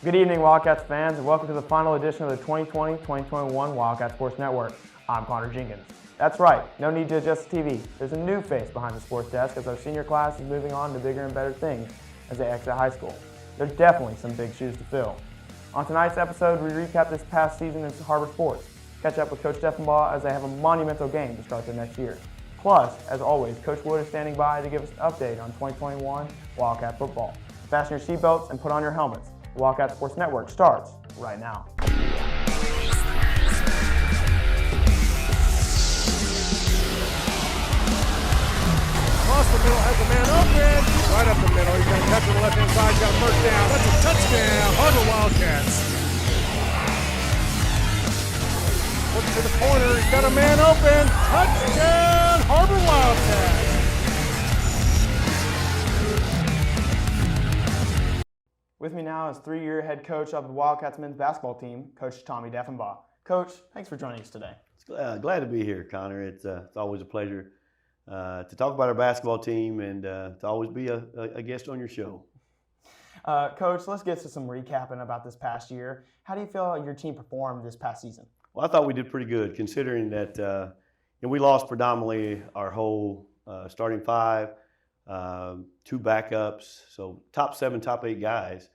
Good evening, Wildcats fans, and welcome to the final edition of the 2020-2021 Wildcat Sports Network. I'm Connor Jenkins. That's right, no need to adjust the TV. There's a new face behind the sports desk as our senior class is moving on to bigger and better things as they exit high school. There's definitely some big shoes to fill. On tonight's episode, we recap this past season in HAR-BER sports, catch up with Coach Deffebuagh as they have a monumental game to start their next year. Plus, as always, Coach Wood is standing by to give us an update on 2021 Wildcat football. Fasten your seatbelts and put on your helmets. The Wildcat Sports Network starts right now. Across the middle, has a man open. Right up the middle. He's got a catch on the left-hand side. He's got a first down. That's a touchdown on the Wildcats. Looking to the corner. He's got a man open. Touchdown, HAR-BER Wildcats. With me now is three-year head coach of the Wildcats men's basketball team, Coach Tommy Deffebuagh. Coach, thanks for joining us today. Glad to be here, Connor. It's always a pleasure to talk about our basketball team and to always be a guest on your show. Coach, let's get to some recapping about this past year. How do you feel your team performed this past season? Well, I thought we did pretty good considering that we lost predominantly our whole starting five, two backups, so top 7, top 8 guys.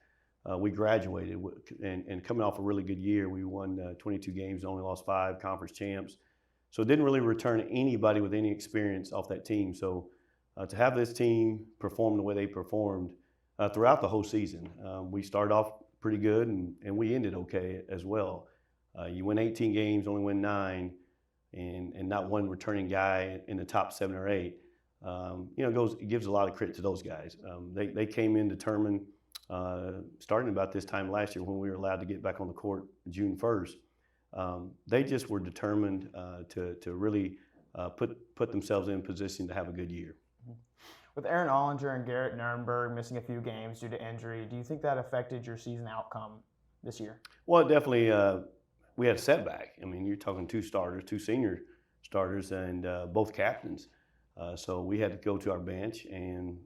We graduated and coming off a really good year. We won 22 games, only lost 5, conference champs. So it didn't really return anybody with any experience off that team. So to have this team perform the way they performed throughout the whole season, we started off pretty good and we ended okay as well. You win 18 games, only win 9, and not one returning guy in the top 7 or 8. It gives a lot of credit to those guys. They came in determined, starting about this time last year when we were allowed to get back on the court June 1st. They just were determined to really put themselves in position to have a good year. With Aaron Ollinger and Garrett Nurnberg missing a few games due to injury, do you think that affected your season outcome this year? Well, definitely we had a setback. I mean, you're talking 2 starters, 2 senior starters, and both captains. So we had to go to our bench, and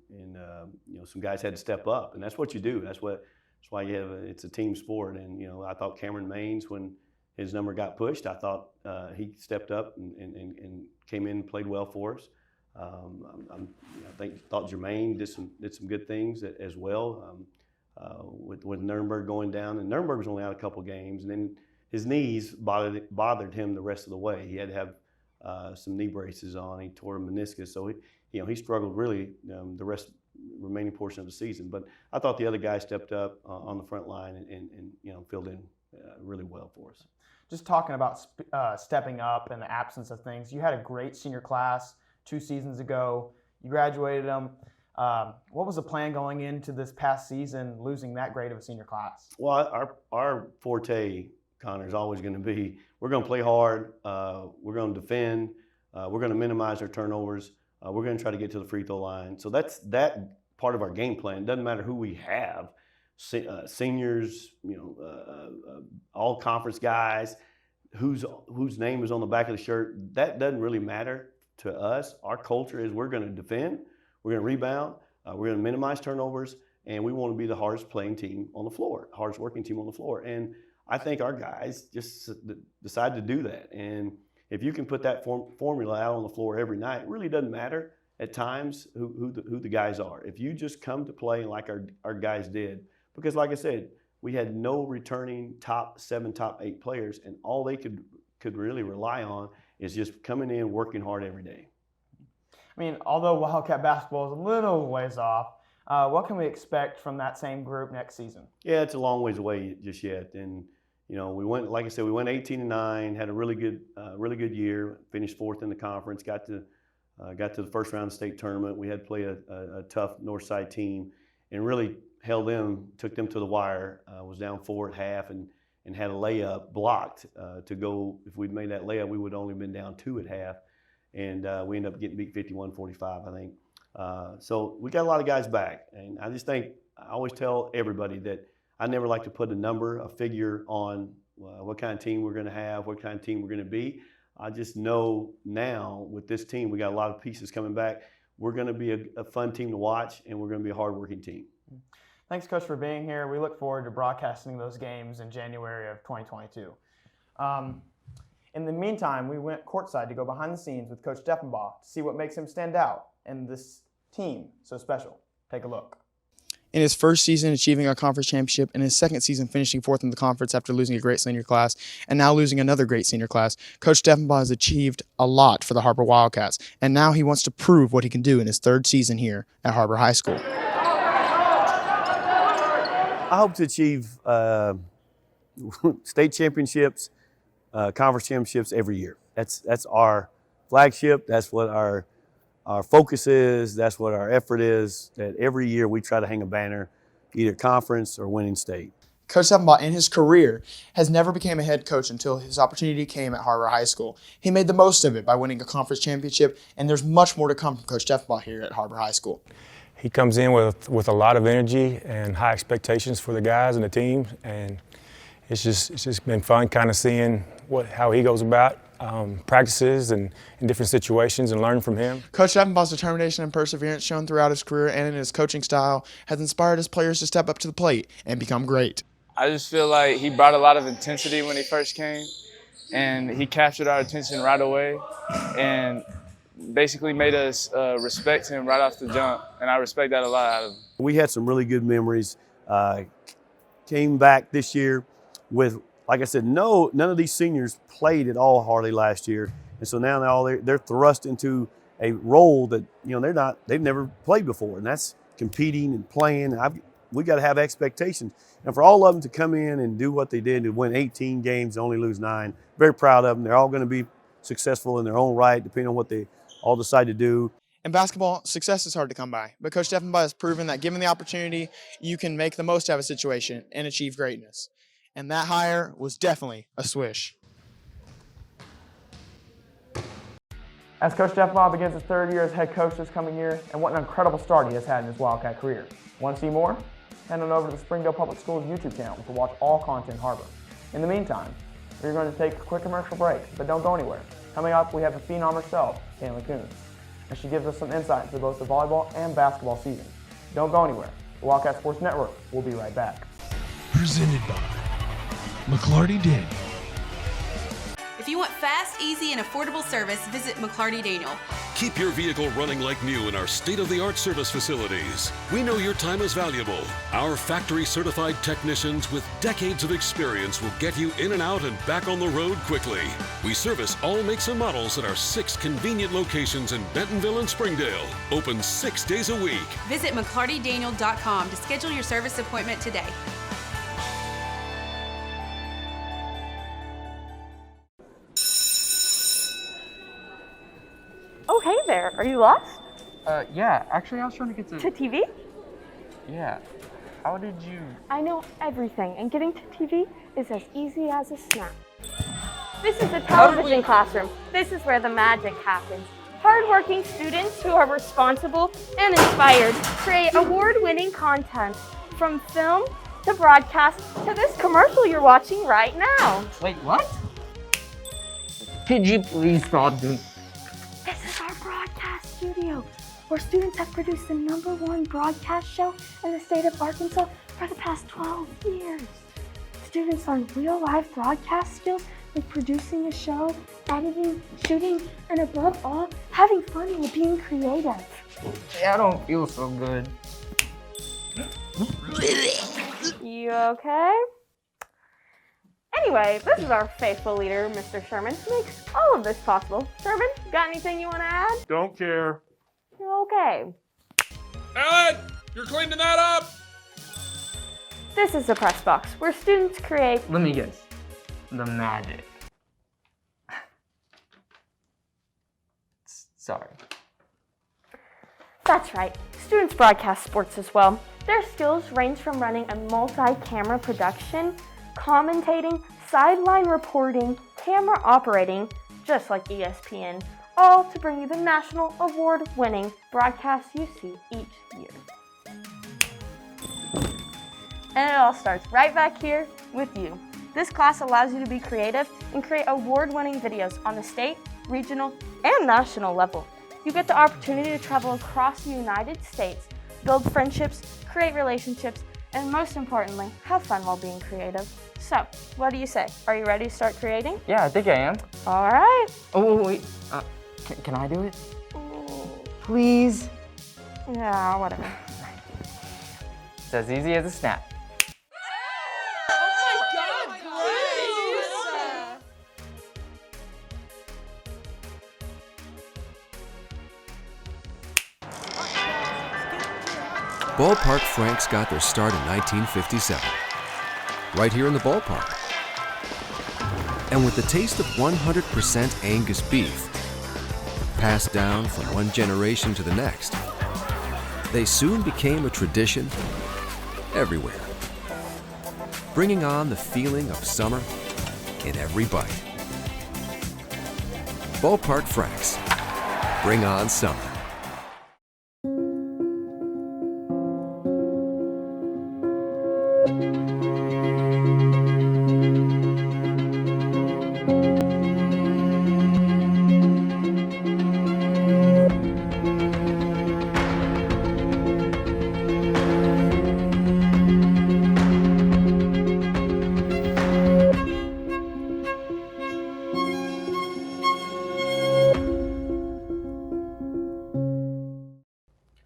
some guys had to step up, and that's what you do. That's why you have it's a team sport. And I thought Cameron Maines, when his number got pushed, I thought he stepped up and came in and played well for us. I thought Jermaine did some good things as well. With Nurnberg going down, and Nurnberg was only out a couple games, and then his knees bothered him the rest of the way. He had to have some knee braces on. He tore a meniscus, so he struggled really the remaining portion of the season. But I thought the other guys stepped up on the front line and filled in really well for us. Just talking about stepping up in the absence of things, you had a great senior class 2 seasons ago. You graduated them. What was the plan going into this past season, losing that great of a senior class? Well, our forte, Connor, is always going to be we're going to play hard, we're going to defend, we're going to minimize our turnovers, we're going to try to get to the free throw line. So that's that part of our game plan. It doesn't matter who we have, seniors, all conference guys, whose name is on the back of the shirt. That doesn't really matter to us. Our culture is we're going to defend, we're going to rebound, we're going to minimize turnovers, and we want to be the hardest playing team on the floor, hardest working team on the floor. And I think our guys just decided to do that. And if you can put that formula out on the floor every night, it really doesn't matter at times who the guys are. If you just come to play like our guys did, because like I said, we had no returning top 7, top 8 players, and all they could really rely on is just coming in, working hard every day. I mean, although Wildcat basketball is a little ways off, what can we expect from that same group next season? Yeah, it's a long ways away just yet. And we went, like I said, we went 18-9, had a really good year, finished 4th in the conference, got to the first round of the state tournament. We had to play a tough Northside team, and really took them to the wire. Was down 4 at half, and had a layup blocked to go. If we'd made that layup, we would have only been down 2 at half, and we ended up getting beat 51-45, I think. So we got a lot of guys back, and I just think I always tell everybody that I never like to put a figure on what kind of team we're going to have, what kind of team we're going to be. I just know now with this team, we got a lot of pieces coming back. We're going to be a fun team to watch, and we're going to be a hard-working team. Thanks, Coach, for being here. We look forward to broadcasting those games in January of 2022. In the meantime, we went courtside to go behind the scenes with Coach Deffebuagh to see what makes him stand out and this team so special. Take a look. In his first season achieving a conference championship, and his second season finishing fourth in the conference after losing a great senior class, and now losing another great senior class, Coach Deffebuagh has achieved a lot for the HAR-BER Wildcats, and now he wants to prove what he can do in his third season here at HAR-BER High School. I hope to achieve state championships, conference championships every year. That's our flagship. That's what our focus is. That's what our effort is. That every year we try to hang a banner, either conference or winning state. Coach Deffebuagh, in his career, has never become a head coach until his opportunity came at HAR-BER High School. He made the most of it by winning a conference championship, and there's much more to come from Coach Deffebuagh here at HAR-BER High School. He comes in with a lot of energy and high expectations for the guys and the team, and it's just been fun kind of seeing how he goes about practices and in different situations and learning from him. Coach Deffebuagh's determination and perseverance shown throughout his career and in his coaching style has inspired his players to step up to the plate and become great. I just feel like he brought a lot of intensity when he first came, and he captured our attention right away and basically made us respect him right off the jump, and I respect that a lot out of him. We had some really good memories. Came back this year with, like I said, none of these seniors played at all hardly last year, and so now they're thrust into a role that they've never played before, and that's competing and playing. We got to have expectations, and for all of them to come in and do what they did, to win 18 games and only lose 9, very proud of them. They're all going to be successful in their own right, depending on what they all decide to do. In basketball, success is hard to come by, but Coach Deffebuagh has proven that given the opportunity, you can make the most out of a situation and achieve greatness. And that hire was definitely a swish. As Coach Deffebuagh begins his third year as head coach this coming year, and what an incredible start he has had in his Wildcat career. Want to see more? Head on over to the Springdale Public Schools YouTube channel to watch all content HAR-BER. In the meantime, we're going to take a quick commercial break, but don't go anywhere. Coming up, we have the phenom herself, Caylan Koons, and she gives us some insight into both the volleyball and basketball season. Don't go anywhere. The Wildcat Sports Network will be right back. Presented by McLarty-Daniel. If you want fast, easy, and affordable service, visit McLarty-Daniel. Keep your vehicle running like new in our state-of-the-art service facilities. We know your time is valuable. Our factory-certified technicians with decades of experience will get you in and out and back on the road quickly. We service all makes and models at our 6 convenient locations in Bentonville and Springdale. Open 6 days a week. Visit McLartyDaniel.com to schedule your service appointment today. Oh, hey there. Are you lost? Yeah. Actually, I was trying to get To TV? Yeah. How did you... I know everything, and getting to TV is as easy as a snap. This is the television classroom. This is where the magic happens. Hardworking students who are responsible and inspired create award-winning content, from film to broadcast to this commercial you're watching right now. Wait, what? Could you please stop doing... This is our broadcast studio, where students have produced the #1 broadcast show in the state of Arkansas for the past 12 years. Students learn real life broadcast skills like producing a show, editing, shooting, and above all, having fun while being creative. I don't feel so good. You okay? Anyway, this is our faithful leader, Mr. Sherman, who makes all of this possible. Sherman, got anything you want to add? Don't care. Okay. Ellen, you're cleaning that up? This is the press box, where students create... Let me guess. The magic. Sorry. That's right. Students broadcast sports as well. Their skills range from running a multi-camera production, commentating, sideline reporting, camera operating, just like ESPN, all to bring you the national award-winning broadcasts you see each year. And it all starts right back here with you. This class allows you to be creative and create award-winning videos on the state, regional, and national level. You get the opportunity to travel across the United States, build friendships, create relationships, And most importantly, have fun while being creative. So, what do you say? Are you ready to start creating? Yeah, I think I am. All right. Oh, wait. Can I do it? Please? Yeah, whatever. It's as easy as a snap. Ballpark Franks got their start in 1957, right here in the ballpark. And with the taste of 100% Angus beef, passed down from one generation to the next, they soon became a tradition everywhere, bringing on the feeling of summer in every bite. Ballpark Franks, bring on summer.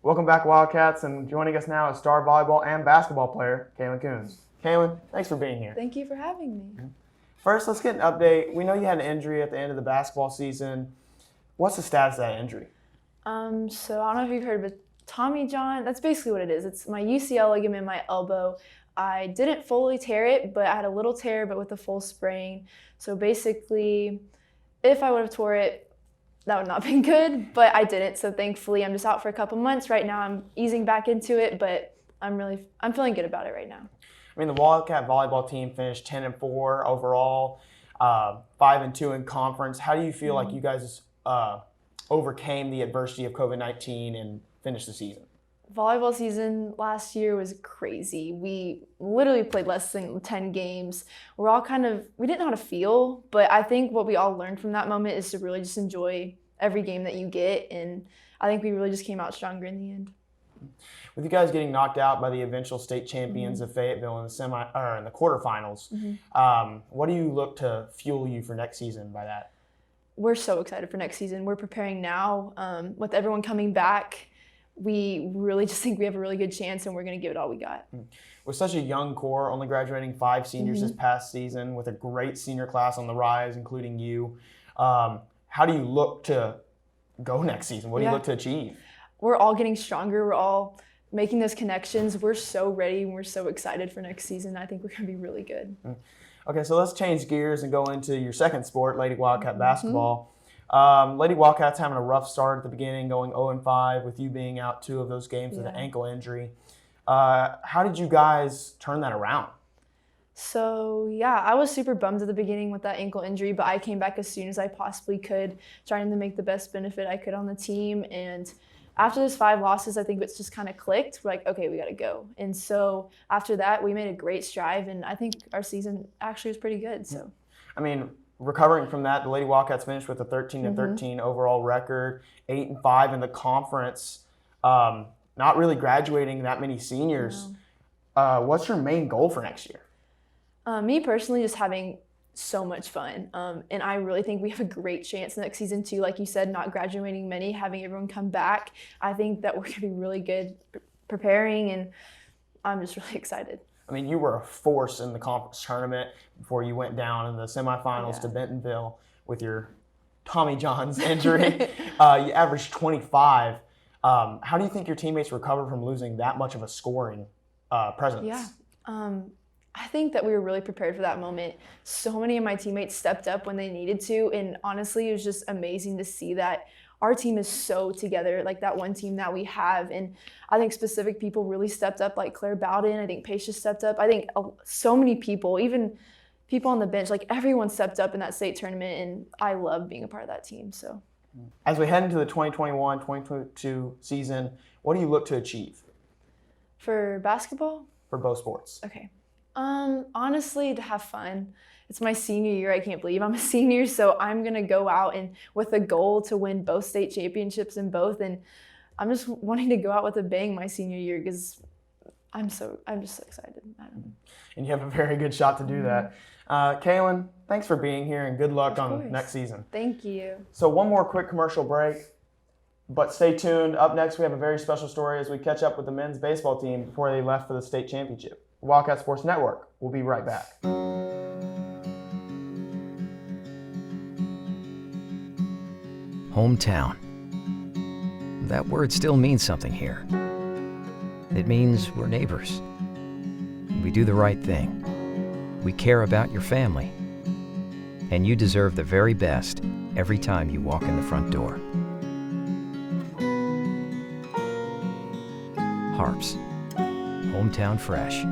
Welcome back, Wildcats, and joining us now is star volleyball and basketball player Caylan Koons. Caylan, thanks for being here. Thank you for having me. First, let's get an update. We know you had an injury at the end of the basketball season. What's the status of that injury? So I don't know if you've heard of a Tommy John. That's basically what it is. It's my UCL ligament in my elbow. I didn't fully tear it, but I had a little tear, but with a full sprain. So basically, if I would have tore it, that would not have been good, but I didn't. So thankfully, I'm just out for a couple months. Right now, I'm easing back into it, but I'm feeling good about it right now. I mean, the Wildcat volleyball team finished 10-4 overall, 5-2 in conference. How do you feel like you guys overcame the adversity of COVID-19 and finished the season? Volleyball season last year was crazy. We literally played less than 10 games. We didn't know how to feel, but I think what we all learned from that moment is to really just enjoy every game that you get, and I think we really just came out stronger in the end. With you guys getting knocked out by the eventual state champions of Fayetteville in the quarterfinals, what do you look to fuel you for next season by that? We're so excited for next season. We're preparing now. With everyone coming back, we really just think we have a really good chance, and we're going to give it all we got. With such a young core, only graduating 5 seniors this past season, with a great senior class on the rise, including you, how do you look to go next season? What do you look to achieve? We're all getting stronger. We're all making those connections. We're so ready, and we're so excited for next season. I think we're going to be really good. Okay, so let's change gears and go into your second sport, Lady Wildcat basketball. Lady Wildcats having a rough start at the beginning, going 0-5 with you being out 2 of those games with an ankle injury. How did you guys turn that around? So yeah, I was super bummed at the beginning with that ankle injury, but I came back as soon as I possibly could, trying to make the best benefit I could on the team. And after those 5 losses, I think it's just kind of clicked. We're like, okay, we got to go. And so after that, we made a great stride, and I think our season actually was pretty good. So, I mean, recovering from that, the Lady Wildcats finished with a 13-13 overall record, 8-5 in the conference. Not really graduating that many seniors. No. What's your main goal for next year? Me personally, just having so much fun. And I really think we have a great chance next season too. Like you said, not graduating many, having everyone come back. I think that we're going to be really good preparing, and I'm just really excited. I mean, you were a force in the conference tournament before you went down in the semifinals to Bentonville with your Tommy John's injury. You averaged 25. How do you think your teammates recovered from losing that much of a scoring presence? Yeah. I think that we were really prepared for that moment. So many of my teammates stepped up when they needed to, and honestly, it was just amazing to see that our team is so together, like that one team that we have. And I think specific people really stepped up, like Claire Bowden. I think Paisha stepped up. I think so many people, even people on the bench, like everyone stepped up in that state tournament, and I love being a part of that team. So, as we head into the 2021-2022 season, what do you look to achieve? For basketball? For both sports. Okay. Honestly, to have fun. It's my senior year. I can't believe I'm a senior, so I'm going to go out and with a goal to win both state championships in both, and I'm just wanting to go out with a bang my senior year because I'm just so excited. I don't know. And you have a very good shot to do that. Caylan, thanks for being here and good luck on next season. Thank you. So one more quick commercial break, but stay tuned. Up next, we have a very special story as we catch up with the men's baseball team before they left for the state championship. Wildcat Sports Network. We'll be right back. Hometown. That word still means something here. It means we're neighbors. We do the right thing. We care about your family. And you deserve the very best every time you walk in the front door. HAR-BER. Hometown fresh.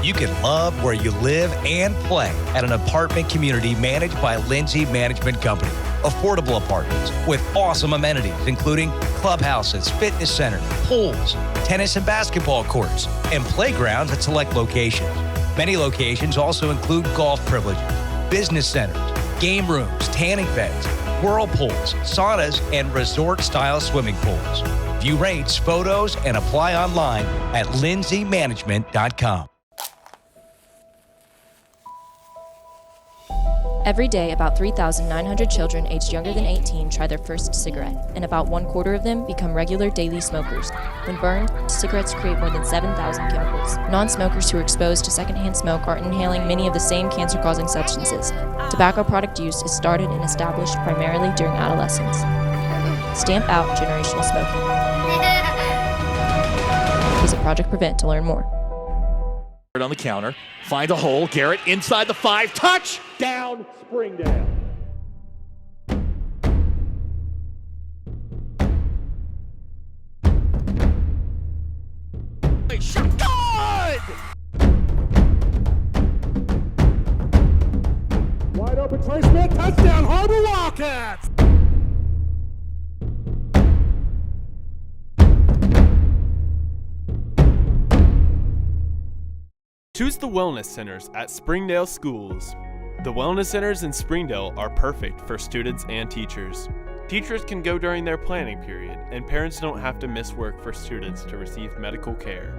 You can love where you live and play at an apartment community managed by Lindsay Management Company. Affordable apartments with awesome amenities, including clubhouses, fitness centers, pools, tennis and basketball courts, and playgrounds at select locations. Many locations also include golf privileges, business centers, game rooms, tanning beds, whirlpools, saunas, and resort-style swimming pools. View rates, photos, and apply online at lindsaymanagement.com. Every day, about 3,900 children aged younger than 18 try their first cigarette, and about 1/4 of them become regular daily smokers. When burned, cigarettes create more than 7,000 chemicals. Non-smokers who are exposed to secondhand smoke are inhaling many of the same cancer-causing substances. Tobacco product use is started and established primarily during adolescence. Stamp out generational smoking. Visit Project Prevent to learn more. On the counter, find a hole, Garrett inside the 5, touchdown Springdale. Shot good! Wide open Trey Smith, touchdown HAR-BER Wildcats! Choose the Wellness Centers at Springdale Schools. The Wellness Centers in Springdale are perfect for students and teachers. Teachers can go during their planning period, and parents don't have to miss work for students to receive medical care.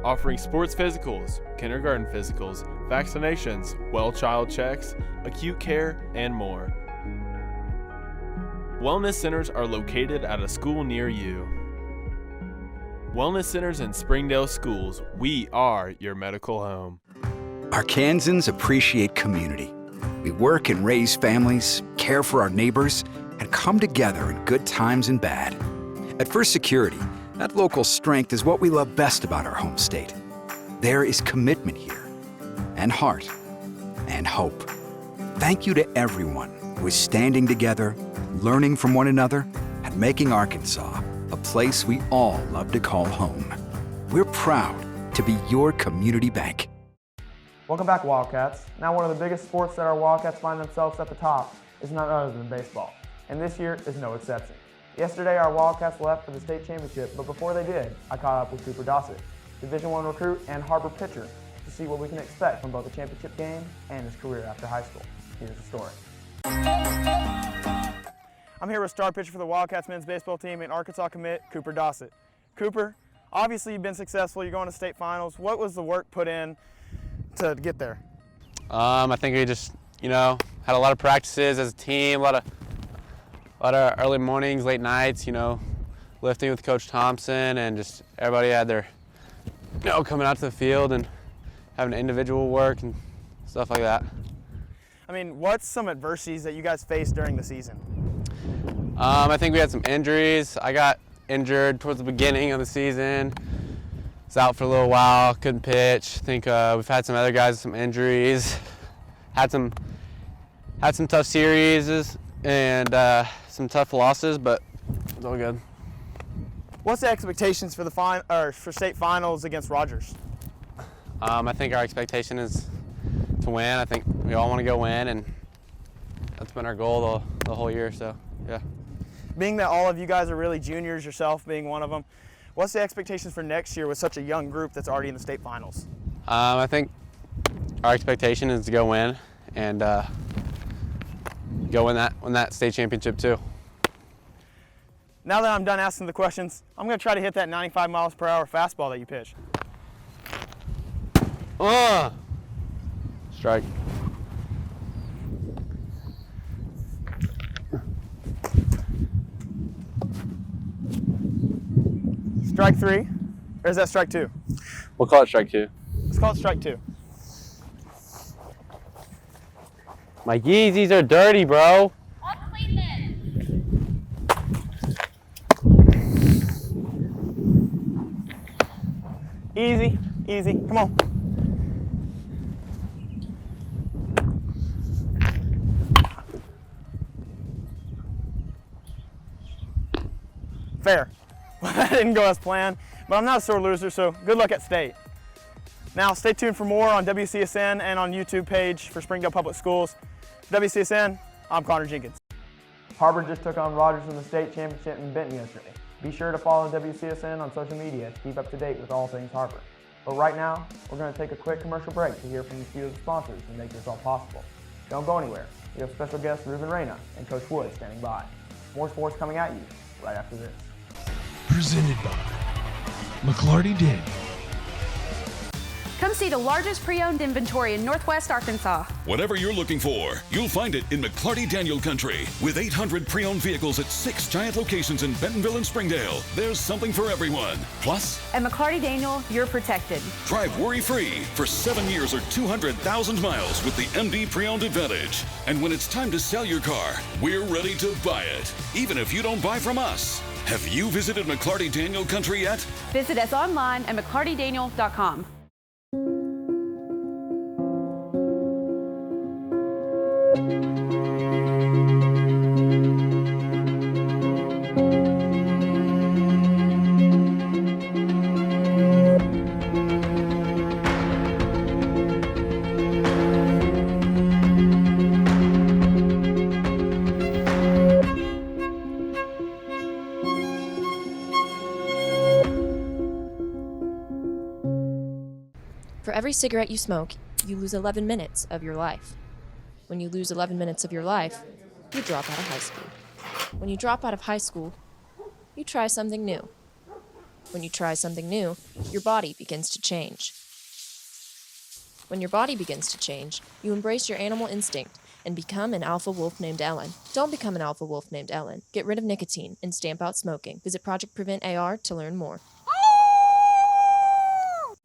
Offering sports physicals, kindergarten physicals, vaccinations, well child checks, acute care, and more. Wellness Centers are located at a school near you. Wellness Centers in Springdale Schools, we are your medical home. Arkansans appreciate community. We work and raise families, care for our neighbors, and come together in good times and bad. At First Security, that local strength is what we love best about our home state. There is commitment here, and heart, and hope. Thank you to everyone who is standing together, learning from one another, and making Arkansas a place we all love to call home. We're proud to be your community bank. Welcome back, Wildcats. Now one of the biggest sports that our Wildcats find themselves at the top is none other than baseball, and this year is no exception. Yesterday, our Wildcats left for the state championship, but before they did, I caught up with Cooper Dossett, Division I recruit and HAR-BER pitcher, to see what we can expect from both the championship game and his career after high school. Here's the story. I'm here with star pitcher for the Wildcats men's baseball team and Arkansas commit, Cooper Dossett. Cooper, obviously you've been successful. You're going to state finals. What was the work put in to get there? I think we just, had a lot of practices as a team, a lot of early mornings, late nights, lifting with Coach Thompson, and just everybody had their, coming out to the field and having individual work and stuff like that. I mean, what's some adversities that you guys faced during the season? I think we had some injuries. I got injured towards the beginning of the season. Was out for a little while, couldn't pitch. I think we've had some other guys with some injuries. Had some tough series and some tough losses, but it's all good. What's the expectations for the for state finals against Rogers? I think our expectation is to win. I think we all want to go win, and that's been our goal the whole year. So yeah. Being that all of you guys are really juniors, yourself being one of them, what's the expectations for next year with such a young group that's already in the state finals? I think our expectation is to go win and go win that state championship too. Now that I'm done asking the questions, I'm going to try to hit that 95 miles per hour fastball that you pitched. Strike. Strike 3, or is that strike 2? We'll call it strike 2. Let's call it strike 2. My Yeezys are dirty, bro. Easy, easy, come on. Fair. Well, that didn't go as planned, but I'm not a sore loser, so good luck at state. Now, stay tuned for more on WCSN and on YouTube page for Springdale Public Schools. For WCSN, I'm Connor Jenkins. HAR-BER just took on Rogers in the state championship in Benton yesterday. Be sure to follow WCSN on social media to keep up to date with all things HAR-BER. But right now, we're going to take a quick commercial break to hear from a few of the sponsors who make this all possible. Don't go anywhere. We have special guests Reuben, Reina, and Coach Wood standing by. More sports coming at you right after this. Presented by McLarty Daniel. Come see the largest pre-owned inventory in Northwest Arkansas. Whatever you're looking for, you'll find it in McLarty Daniel Country. With 800 pre-owned vehicles at 6 giant locations in Bentonville and Springdale, there's something for everyone. Plus, At McLarty Daniel, you're protected. drive worry-free for 7 years or 200,000 miles with the MD Pre-Owned Advantage. And when it's time to sell your car, we're ready to buy it, even if you don't buy from us. Have you visited McLarty Daniel Country yet? Visit us online at McLartyDaniel.com. For every cigarette you smoke, you lose 11 minutes of your life. When you lose 11 minutes of your life, you drop out of high school. When you drop out of high school, you try something new. When you try something new, your body begins to change. When your body begins to change, you embrace your animal instinct and become an alpha wolf named Ellen. Don't become an alpha wolf named Ellen. Get rid of nicotine and stamp out smoking. Visit Project Prevent AR to learn more.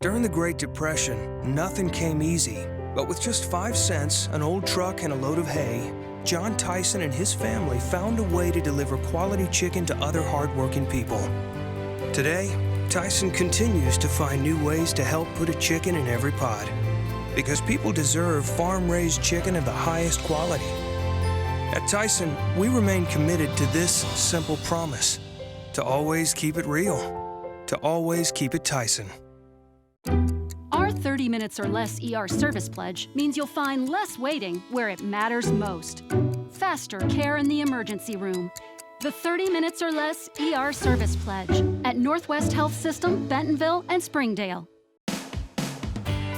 During the Great Depression, nothing came easy. But with just 5 cents, an old truck, and a load of hay, John Tyson and his family found a way to deliver quality chicken to other hardworking people. Today, Tyson continues to find new ways to help put a chicken in every pot. Because people deserve farm-raised chicken of the highest quality. At Tyson, we remain committed to this simple promise: to always keep it real, to always keep it Tyson. Our 30 minutes or less ER service pledge means you'll find less waiting where it matters most. Faster care in the emergency room. The 30 minutes or less ER service pledge at Northwest Health System, Bentonville, and Springdale.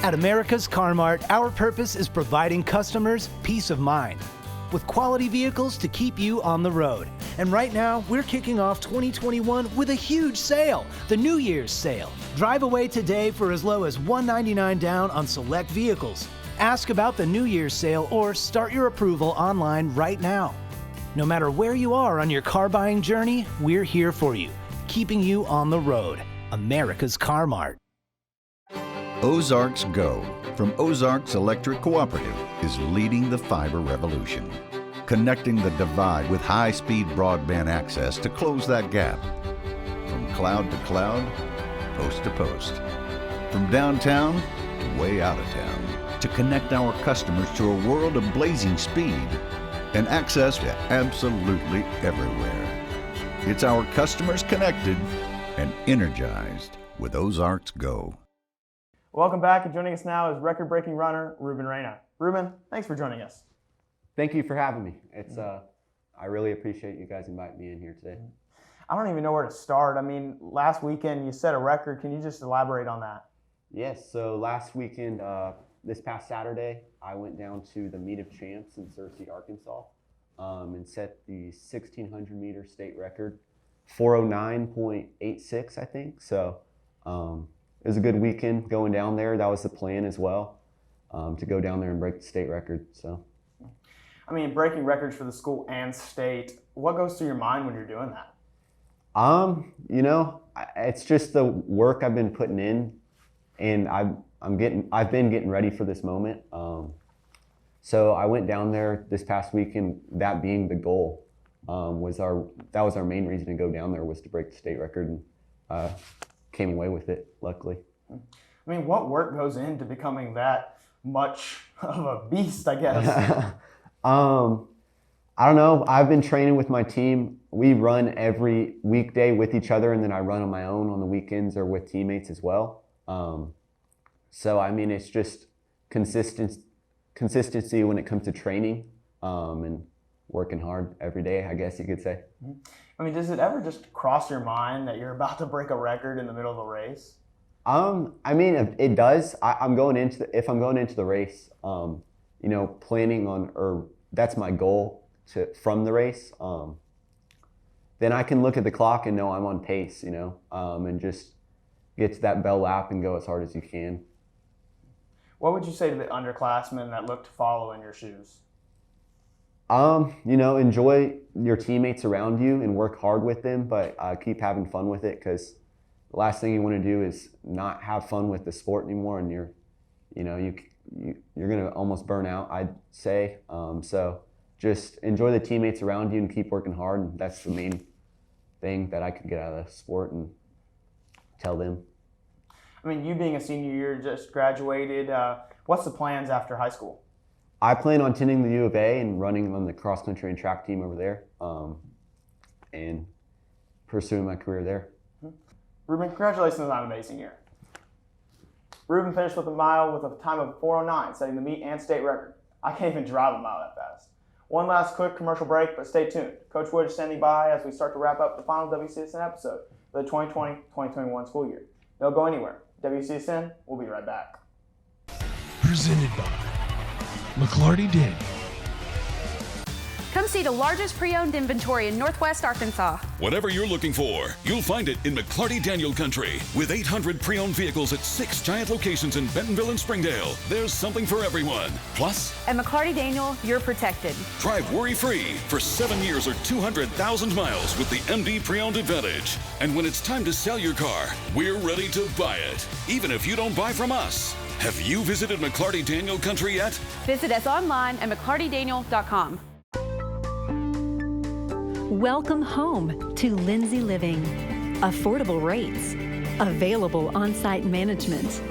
At America's Car Mart, our purpose is providing customers peace of mind with quality vehicles to keep you on the road. And right now, we're kicking off 2021 with a huge sale, the New Year's sale. Drive away today for as low as $199 down on select vehicles. Ask about the New Year's sale or start your approval online right now. No matter where you are on your car buying journey, we're here for you, keeping you on the road. America's Car Mart. Ozarks Go from Ozarks Electric Cooperative is leading the fiber revolution, connecting the divide with high-speed broadband access to close that gap. From cloud to cloud, post to post. From downtown to way out of town, to connect our customers to a world of blazing speed and access to absolutely everywhere. It's our customers connected and energized with Ozarks Go. Welcome back, and joining us now is record-breaking runner Reuben Reina. Reuben, thanks for joining us. Thank you for having me. It's I really appreciate you guys inviting me in here today. I don't even know where to start. I mean, last weekend you set a record. Can you just elaborate on that? Yes, so last weekend, this past Saturday, I went down to the Meet of Champs in Searcy, Arkansas, and set the 1,600 meter state record 409.86, I think. So it was a good weekend going down there. That was the plan as well, to go down there and break the state record. So, I mean, breaking records for the school and state, what goes through your mind when you're doing that? You know, it's just the work I've been putting in, and I've been getting ready for this moment. So I went down there this past weekend, that being the goal. That was our main reason to go down there, was to break the state record, and came away with it, luckily. I mean, what work goes into becoming that much of a beast, I guess? I don't know. I've been training with my team. We run every weekday with each other, and then I run on my own on the weekends or with teammates as well. So, I mean, it's just consistency when it comes to training, and working hard every day, I guess you could say. I mean, does it ever just cross your mind that you're about to break a record in the middle of a race? I mean, it does. If I'm going into the race, you know, planning on, or that's my goal from the race, then I can look at the clock and know I'm on pace, you know, and just get to that bell lap and go as hard as you can. What would you say to the underclassmen that look to follow in your shoes? You know, enjoy your teammates around you and work hard with them, but keep having fun with it, because the last thing you want to do is not have fun with the sport anymore, and you're gonna almost burn out, I'd say. So just enjoy the teammates around you and keep working hard, and that's the main thing that I could get out of the sport and tell them. I mean, you being a senior year, just graduated, what's the plans after high school? I plan on attending the U of A and running on the cross country and track team over there, and pursuing my career there. Reuben, congratulations on an amazing year. Reuben finished with a mile with a time of 4:09, setting the meet and state record. I can't even drive a mile that fast. One last quick commercial break, but stay tuned. Coach Wood is standing by as we start to wrap up the final WCSN episode for the 2020-2021 school year. Don't go anywhere. WCSN, we'll be right back. Presented by McLarty Daniel. Come see the largest pre-owned inventory in Northwest Arkansas. Whatever you're looking for, you'll find it in McLarty Daniel Country. With 800 pre-owned vehicles at 6 giant locations in Bentonville and Springdale, there's something for everyone. Plus, At McLarty Daniel, you're protected. drive worry-free for 7 years or 200,000 miles with the MD Pre-Owned Advantage. And when it's time to sell your car, we're ready to buy it, even if you don't buy from us. Have you visited McLarty Daniel Country yet? Visit us online at McLartyDaniel.com. Welcome home to Lindsay Living. Affordable rates, available on-site management,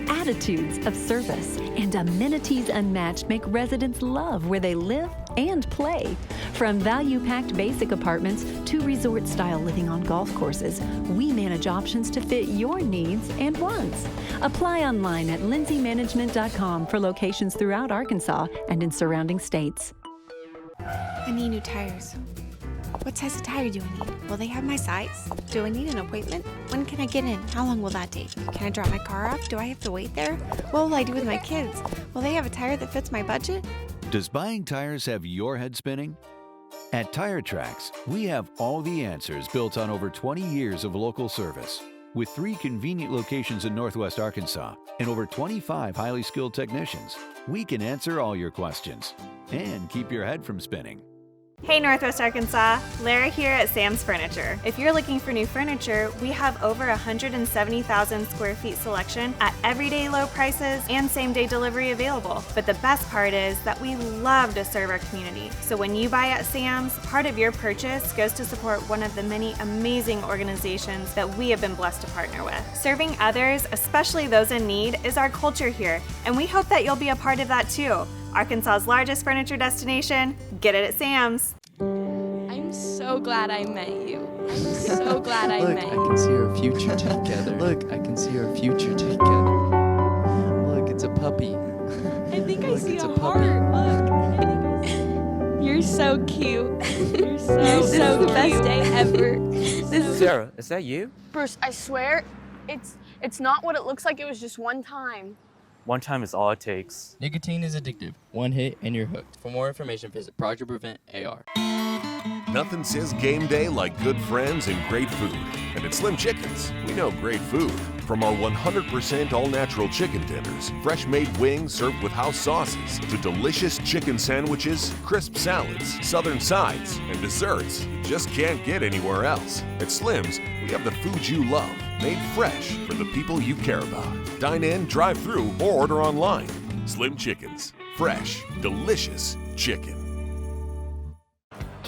attitudes of service, and amenities unmatched make residents love where they live and play. From value-packed basic apartments to resort-style living on golf courses, we manage options to fit your needs and wants. Apply online at lindsaymanagement.com for locations throughout Arkansas and in surrounding states. I need new tires. What size of tire do I need? Will they have my size? Do I need an appointment? When can I get in? How long will that take? Can I drop my car off? Do I have to wait there? What will I do with my kids? Will they have a tire that fits my budget? Does buying tires have your head spinning? At Tire Tracks, we have all the answers built on over 20 years of local service. With 3 convenient locations in Northwest Arkansas and over 25 highly skilled technicians, we can answer all your questions and keep your head from spinning. Hey Northwest Arkansas, Lara here at Sam's Furniture. If you're looking for new furniture, we have over 170,000 square feet selection at everyday low prices and same-day delivery available. But the best part is that we love to serve our community. So when you buy at Sam's, part of your purchase goes to support one of the many amazing organizations that we have been blessed to partner with. Serving others, especially those in need, is our culture here, and we hope that you'll be a part of that too. Arkansas's largest furniture destination, get it at Sam's. I'm so glad I met you. I'm so glad I met you. Look, I can see our future together. Look, I can see our future together. Look, it's a puppy. I think I see a heart. Look. You're so cute. You're so the best day ever. Sarah, is that you? Bruce, I swear, it's not what it looks like. It was just one time. One time is all it takes. Nicotine is addictive. One hit and you're hooked. For more information, visit Project Prevent AR. Nothing says game day like good friends and great food. And at Slim Chickens, we know great food. From our 100% all-natural chicken tenders, fresh-made wings served with house sauces, to delicious chicken sandwiches, crisp salads, southern sides, and desserts you just can't get anywhere else. At Slim's, we have the food you love, made fresh for the people you care about. Dine in, drive through, or order online. Slim Chickens. Fresh, delicious chicken.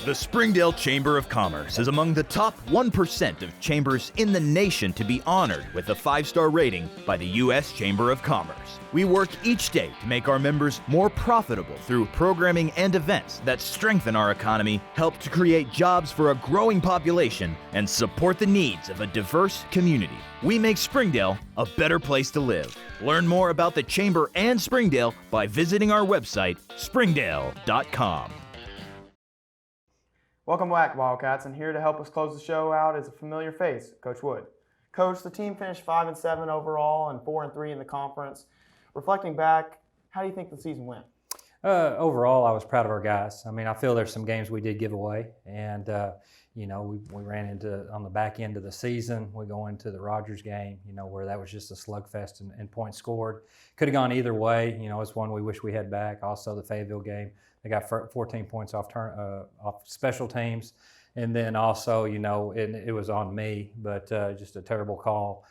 The Springdale Chamber of Commerce is among the top 1% of chambers in the nation to be honored with a 5-star rating by the U.S. Chamber of Commerce. We work each day to make our members more profitable through programming and events that strengthen our economy, help to create jobs for a growing population, and support the needs of a diverse community. We make Springdale a better place to live. Learn more about the Chamber and Springdale by visiting our website, springdale.com. Welcome back, Wildcats, and here to help us close the show out is a familiar face, Coach Wood. Coach, the team finished 5-7 overall and 4-3 in the conference. Reflecting back, how do you think the season went? Overall, I was proud of our guys. I mean, I feel there's some games we did give away, and we ran into on the back end of the season. We go into the Rogers game, where that was just a slugfest and points scored. Could have gone either way. It's one we wish we had back. Also, the Fayetteville game. They got 14 points off special teams. And then also, it was on me, but just a terrible call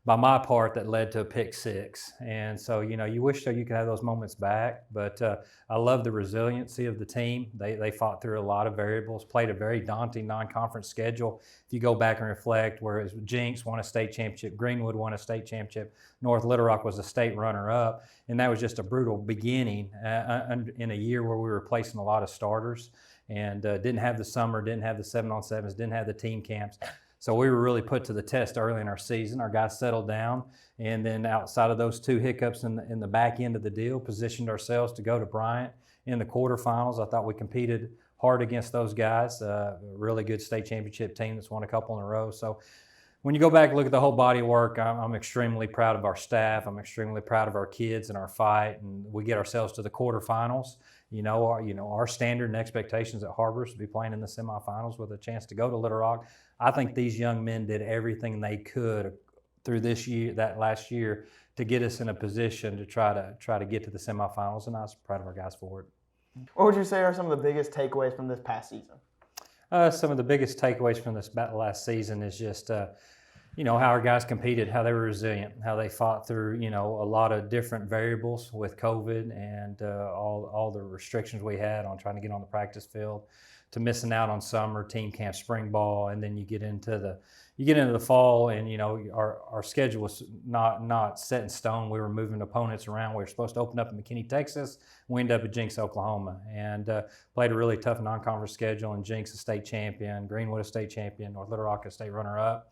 by my part that led to a pick six. And so, you wish that you could have those moments back. But I love the resiliency of the team. They fought through a lot of variables, played a very daunting non-conference schedule. If you go back and reflect, whereas Jenkins won a state championship, Greenwood won a state championship, North Little Rock was a state runner-up, and that was just a brutal beginning in a year where we were replacing a lot of starters and didn't have the summer, didn't have the 7-on-7s, didn't have the team camps. So we were really put to the test early in our season. Our guys settled down, and then outside of those two hiccups in the back end of the deal, positioned ourselves to go to Bryant in the quarterfinals. I thought we competed hard against those guys. A really good state championship team that's won a couple in a row. So when you go back and look at the whole body of work, I'm extremely proud of our staff. I'm extremely proud of our kids and our fight, and we get ourselves to the quarterfinals. Our standard and expectations at HAR-BER is to be playing in the semifinals with a chance to go to Little Rock. I think these young men did everything they could through that last year, to get us in a position to try to get to the semifinals, and I was proud of our guys for it. What would you say are some of the biggest takeaways from this past season? Some of the biggest takeaways from this last season is just how our guys competed, how they were resilient, how they fought through, a lot of different variables with COVID and all the restrictions we had on trying to get on the practice field, to missing out on summer, team camp, spring ball, and then you get into the fall, and our schedule was not set in stone. We were moving opponents around. We were supposed to open up in McKinney, Texas. We ended up at Jenkins, Oklahoma, and played a really tough non-conference schedule. And Jenkins a state champion, Greenwood a state champion, North Little Rock a state runner-up.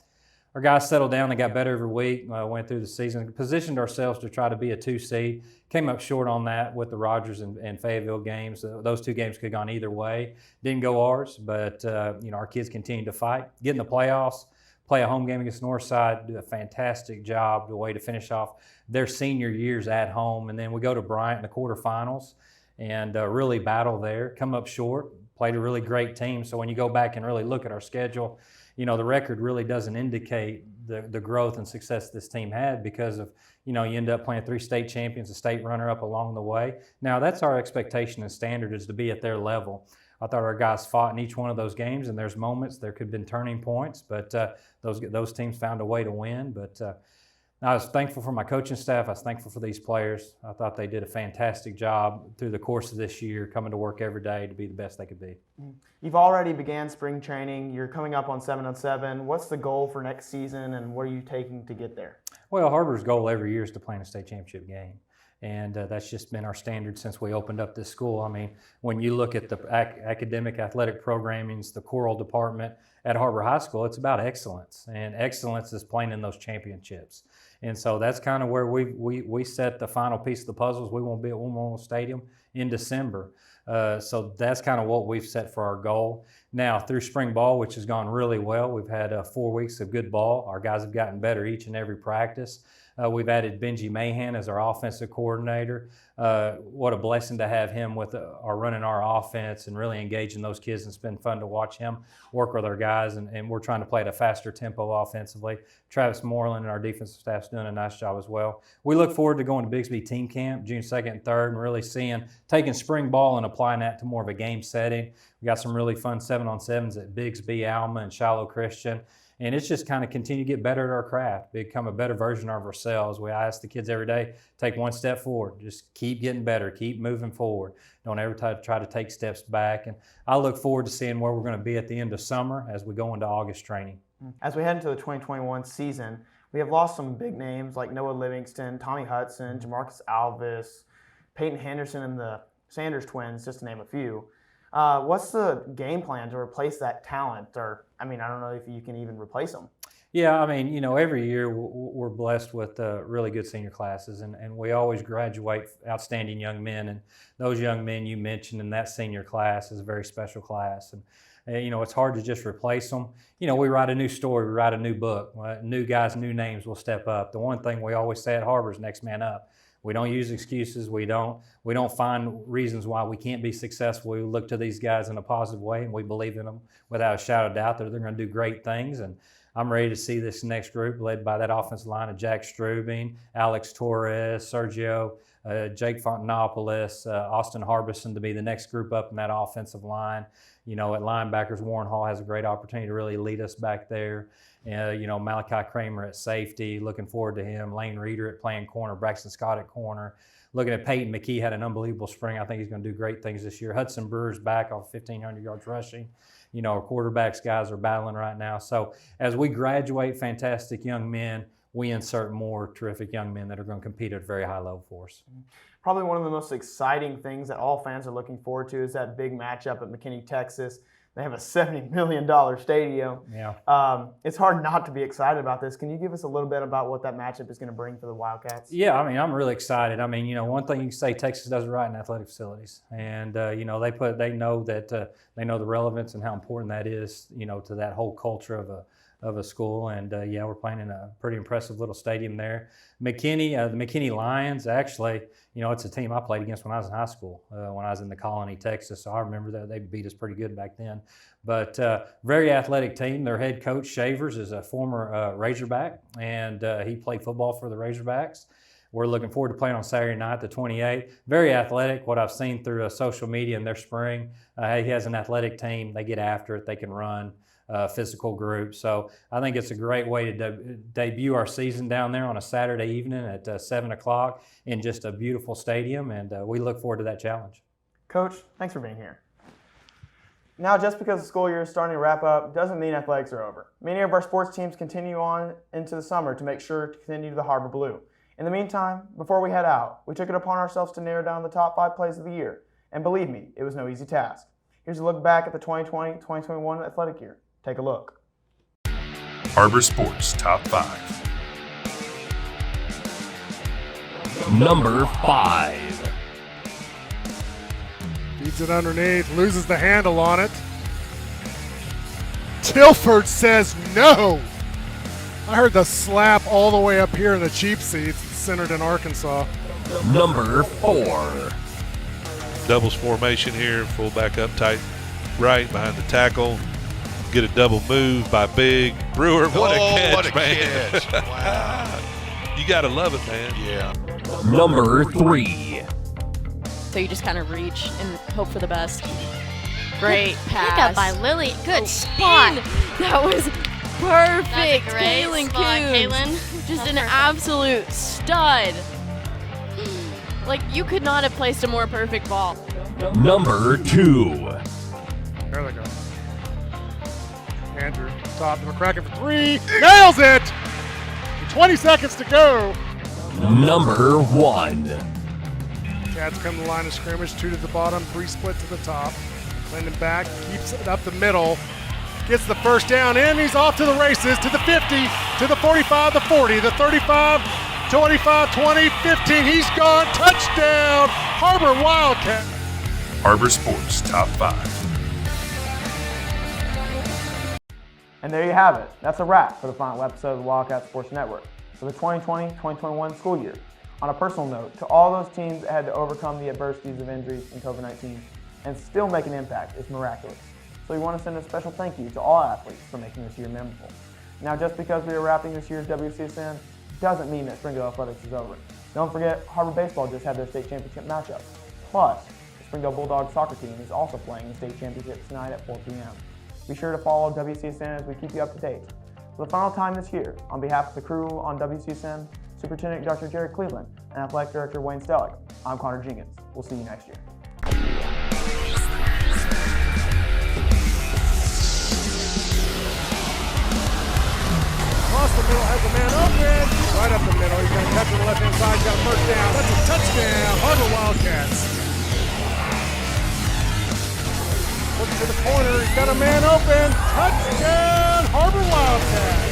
Our guys settled down. They got better every week. Went through the season, positioned ourselves to try to be a 2 seed. Came up short on that with the Rogers and Fayetteville games. Those two games could have gone either way. Didn't go ours, but our kids continued to fight, get in the playoffs, play a home game against Northside, do a fantastic job, the way to finish off their senior years at home. And then we go to Bryant in the quarterfinals and really battle there. Come up short, played a really great team. So when you go back and really look at our schedule, the record really doesn't indicate the growth and success this team had, because of, you end up playing 3 state champions, a state runner-up along the way. Now, that's our expectation and standard, is to be at their level. I thought our guys fought in each one of those games, and there's moments, there could have been turning points, but those teams found a way to win. But I was thankful for my coaching staff. I was thankful for these players. I thought they did a fantastic job through the course of this year, coming to work every day to be the best they could be. You've already began spring training. You're coming up on 7-on-7. What's the goal for next season, and what are you taking to get there? Well, HAR-BER's goal every year is to play in a state championship game. And that's just been our standard since we opened up this school. I mean, when you look at the academic athletic programmings, the choral department at HAR-BER High School, it's about excellence. And excellence is playing in those championships. And so that's kind of where we set the final piece of the puzzles. We won't be at Memorial Stadium in December. So that's kind of what we've set for our goal. Now, through spring ball, which has gone really well, we've had 4 weeks of good ball. Our guys have gotten better each and every practice. We've added Benji Mahan as our offensive coordinator. What a blessing to have him with running our offense and really engaging those kids, and it's been fun to watch him work with our guys, and we're trying to play at a faster tempo offensively. Travis Moreland and our defensive staff's doing a nice job as well. We look forward to going to Bixby Team Camp June 2nd and 3rd and really taking spring ball and applying that to more of a game setting. We got some really fun 7-on-7s at Bixby, Alma, and Shiloh Christian. And it's just kind of continue to get better at our craft, become a better version of ourselves. I ask the kids every day, take one step forward. Just keep getting better, keep moving forward. Don't ever try to take steps back. And I look forward to seeing where we're going to be at the end of summer as we go into August training. As we head into the 2021 season, we have lost some big names like Noah Livingston, Tommy Hudson, Jamarcus Alvis, Peyton Henderson, and the Sanders twins, just to name a few. What's the game plan to replace that talent? Or, I don't know if you can even replace them. Yeah, every year we're blessed with really good senior classes, and we always graduate outstanding young men. And those young men you mentioned in that senior class is a very special class. And it's hard to just replace them. We write a new story, we write a new book. New guys, new names will step up. The one thing we always say at HAR-BER is next man up. We don't use excuses. We don't find reasons why we can't be successful. We look to these guys in a positive way, and we believe in them without a shadow of doubt that they're going to do great things. And I'm ready to see this next group led by that offensive line of Jack Strubing, Alex Torres, Sergio, Jake Fontanopoulos, Austin Harbison to be the next group up in that offensive line. At linebackers, Warren Hall has a great opportunity to really lead us back there. Malachi Kramer at safety, looking forward to him. Lane Reeder at playing corner, Braxton Scott at corner. Looking at Peyton McKee, had an unbelievable spring. I think he's going to do great things this year. Hudson Brewer's back off 1,500 yards rushing. Our quarterbacks guys are battling right now. So as we graduate fantastic young men, we insert more terrific young men that are going to compete at a very high level for us. Probably one of the most exciting things that all fans are looking forward to is that big matchup at McKinney, Texas. They have a $70 million stadium. Yeah. It's hard not to be excited about this. Can you give us a little bit about what that matchup is going to bring for the Wildcats? Yeah, I'm really excited. One thing you can say, Texas does it right in athletic facilities, and they know the relevance and how important that is, to that whole culture of a school. And we're playing in a pretty impressive little stadium there. McKinney, the McKinney Lions, actually, it's a team I played against when I was in high school, when I was in the Colony, Texas. So I remember that they beat us pretty good back then. But very athletic team. Their head coach, Shavers, is a former Razorback, and he played football for the Razorbacks. We're looking forward to playing on Saturday night, the 28th. Very athletic, what I've seen through social media in their spring. He has an athletic team. They get after it. They can run. Physical group. So I think it's a great way to debut our season down there on a Saturday evening at 7 o'clock in just a beautiful stadium, and we look forward to that challenge. Coach, thanks for being here. Now, just because the school year is starting to wrap up doesn't mean athletics are over. Many of our sports teams continue on into the summer to make sure to continue the HAR-BER Blue. In the meantime, before we head out, we took it upon ourselves to narrow down the top 5 plays of the year. And believe me, it was no easy task. Here's a look back at the 2020-2021 athletic year. Take a look. HAR-BER Sports Top 5. Number 5. Feeds it underneath, loses the handle on it. Tilford says no. I heard the slap all the way up here in the cheap seats, centered in Arkansas. Number 4. Doubles formation here, fullback up tight right behind the tackle. Get a double move by Big Brewer. What a catch, what a man. Catch. Wow. You got to love it, man. Yeah. Number 3. So you just kind of reach and hope for the best. Great pass. Pick up by Lily. Good spot. That was perfect. Great Caylan spot, Koons. Caylan. Just That's an perfect. absolute stud. Like, you could not have placed a more perfect ball. Number 2. There they go. Andrew, top to McCracken for 3. Nails it! 20 seconds to go. Number 1. Cats come to the line of scrimmage, 2 to the bottom, 3 split to the top. Clinton back, keeps it up the middle. Gets the first down in, he's off to the races, to the 50, to the 45, the 40, the 35, 25, 20, 15. He's gone. Touchdown, HAR-BER Wildcat. HAR-BER Sports Top 5. And there you have it. That's a wrap for the final episode of the Wildcat Sports Network. for the 2020-2021 school year. On a personal note, to all those teams that had to overcome the adversities of injuries and COVID-19 and still make an impact is miraculous. So we want to send a special thank you to all athletes for making this year memorable. Now, just because we are wrapping this year's WCSN doesn't mean that Springdale Athletics is over. Don't forget, HAR-BER Baseball just had their state championship matchup. Plus, the Springdale Bulldogs soccer team is also playing the state championship tonight at 4 p.m. Be sure to follow WCSN as we keep you up to date. For the final time this year, on behalf of the crew on WCSN, Superintendent Dr. Jerry Cleveland, and Athletic Director Wayne Stellick, I'm Connor Jenkins. We'll see you next year. Across the middle, has a man open. Right up the middle, he's going to catch it to the left-hand side. He's got a first down. That's a touchdown. HAR-BER Wildcats. Looking to the corner, he's got a man open. Touchdown, HAR-BER Wildcats.